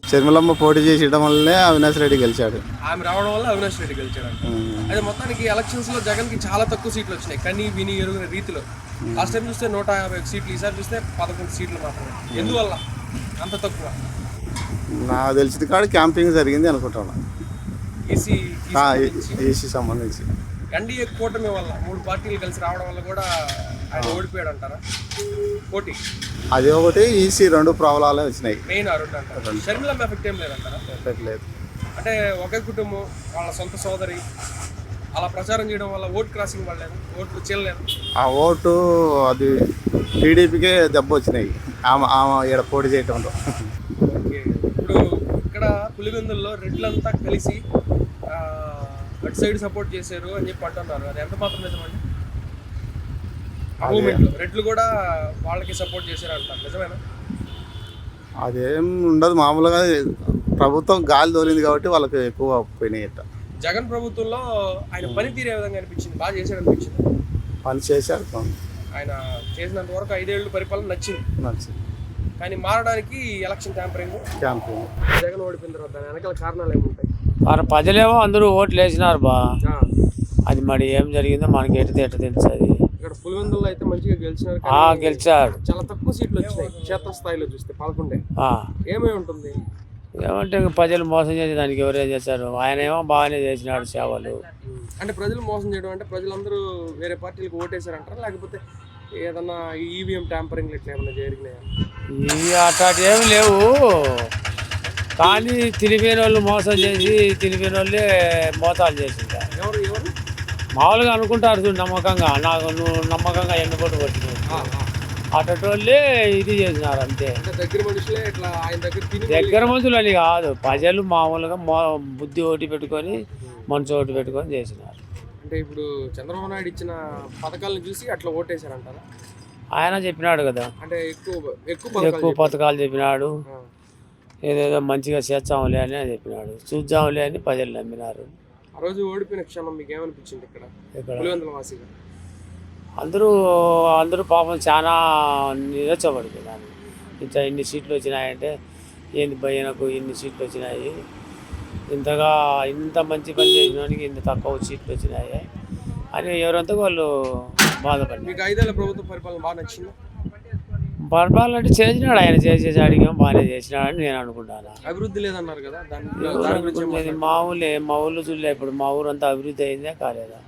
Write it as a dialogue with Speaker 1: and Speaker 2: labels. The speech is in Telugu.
Speaker 1: షర్మిలమ్మ పోటీ చేసేయడం వల్లనే అవినాష్ రెడ్డి గెలిచాడు.
Speaker 2: ఆమె రావడం వల్ల అవినాష్ రెడ్డి గెలిచాడు. అదే మొత్తానికి ఎలక్షన్స్ లో జగన్ కి చాలా తక్కువ సీట్లు వచ్చినాయి, కని విని ఎరుగిన రీతిలో. లాస్ట్ టైం చూస్తే 150 సీట్లు, ఈసారి చూస్తే 11 సీట్లు మాత్రమే. ఎందువల్ల అంత తక్కువ?
Speaker 1: నాకు తెలిసింది కాదు, క్యాంపింగ్ జరిగింది అనుకుంటాను. ఈసీ సంబంధించి
Speaker 2: ఎన్డీఏ కూటమి వల్ల 3 పార్టీలు కలిసి రావడం వల్ల కూడా ఆయన ఓడిపోయాడు అంటారా? పోటీ
Speaker 1: అది ఒకటి, ఈసీ 2 ప్రాబ్లాలే వచ్చినాయి
Speaker 2: మెయిన్. ఆ 2 అంటారు. షర్మిలమ్మ ఎఫెక్ట్ ఏం లేదంటారా?
Speaker 1: ఎఫెక్ట్ లేదు.
Speaker 2: అంటే ఒకే కుటుంబం, వాళ్ళ సొంత సోదరి అలా ప్రచారం చేయడం వల్ల ఓట్ క్రాసింగ్ పడలేదు, ఓట్లు చేయలేదు.
Speaker 1: ఆ ఓటు అది టీడీపీకే దెబ్బ వచ్చినాయి ఆమె ఇక్కడ పోటీ చేయటంలో.
Speaker 2: ఓకే, ఇప్పుడు ఇక్కడ పులివెందుల్లో రెడ్లంతా కలిసి అటు సైడ్ సపోర్ట్ చేశారు అని చెప్పి అంటున్నారు. అది ఎంత మాత్రం నిజమండి? మూమెంట్లో రెడ్లు కూడా వాళ్ళకి సపోర్ట్ చేశారు అంటారు, నిజమేనా?
Speaker 1: అదేం ఉండదు, మామూలుగా ప్రభుత్వం గాలి తోలింది కాబట్టి వాళ్ళకి ఎక్కువ పోయినాయి.
Speaker 2: జగన్ ప్రభుత్వంలో ఆయన పనితీరు ఏ విధంగా అనిపించింది? బాగా చేశాడు అనిపించింది?
Speaker 1: పని చేశారు,
Speaker 2: ఆయన చేసినంత వరకు 5 ఏళ్ళు పరిపాలన నచ్చింది. కానీ మారడానికి ఎలక్షన్ క్యాంపింగ్ జగన్ ఓడిపోయిన తర్వాత దాని వెనకాల కారణాలు ఏముంటాయి?
Speaker 3: ప్రజలేమో అందరూ ఓట్లు వేసినారు బా, అది మరి ఏం జరిగిందో మనకి ఎటు తెలుసు. అది
Speaker 2: ఇక్కడ పులివెందుల్లో అయితే మంచిగా గెలిచారు. చాలా తక్కువ సీట్లు వచ్చినాయి క్షేత్రస్థాయిలో చూస్తే 11. ఏమై ఉంటుంది?
Speaker 3: ఏమంటే ప్రజలు మోసం చేసి దానికి ఎవరేం చేశారు? ఆయన ఏమో బాగానే చేసినాడు సేవలు.
Speaker 2: అంటే ప్రజలు మోసం చేయడం అంటే ప్రజలందరూ వేరే పార్టీలకు ఓటేశారంటారా, లేకపోతే ఏదన్నా ఈవీఎం ట్యాంపరింగ్ ఇట్లా ఏమన్నా జరిగినాయా?
Speaker 3: ఇవి అట్లాంటి ఏమి లేవు, కానీ తెలివైన వాళ్ళు మోసం చేసి తెలివైన వాళ్ళే మోసాలు చేసింటారు.
Speaker 2: ఎవరు
Speaker 3: మామూలుగా అనుకుంటారు చూడు, నమ్మకంగా నువ్వు నమ్మకంగా ఎన్నుకోటు కొట్టినావు అటు వాళ్ళే ఇది చేసినారు అంతే. దగ్గర మనుషులు అని కాదు, ప్రజలు మామూలుగా బుద్ధి ఓటి పెట్టుకొని మనసు ఓటు పెట్టుకొని చేసినారు.
Speaker 2: అంటే ఇప్పుడు చంద్రబాబు నాయుడు ఇచ్చిన పథకాలను చూసి అట్లా ఓటేశారంటారా?
Speaker 3: ఆయన చెప్పినాడు కదా,
Speaker 2: అంటే
Speaker 3: ఎక్కువ పథకాలు చెప్పినాడు, ఏదేదో మంచిగా చేస్తాంలే అని చెప్పినాడు, చూద్దాంలే అని ప్రజలు నమ్మినారు.
Speaker 2: ఆ రోజు ఓడిపోయిన క్షణం మీకు ఏమనిపించింది? ఇక్కడ వాసిగా
Speaker 3: అందరూ పాపం చాలా నిరచబడిపోయినారు. ఇన్ని సీట్లు వచ్చినాయంటే ఏంది భయ్యనకు ఇన్ని సీట్లు వచ్చినాయి, ఇంత మంచి పని చేసినానికి ఇంత తక్కువ సీట్లు వచ్చినాయి అని ఎవరంతా వాళ్ళు బాధపడి.
Speaker 2: మీకు 5 ఏళ్ల ప్రభుత్వ పరిపాలన బాగా నచ్చింది?
Speaker 3: పరిపాలన అంటే చేసినాడు, ఆయన చేసేసాడికి బాగానే చేసినాడని నేను అనుకుంటాను.
Speaker 2: అభివృద్ధి లేదన్నారు కదా,
Speaker 3: మామూలే, మా ఊళ్ళు చూడలే, ఇప్పుడు మా ఊరంతా అభివృద్ధి అయిందే కాలేదా?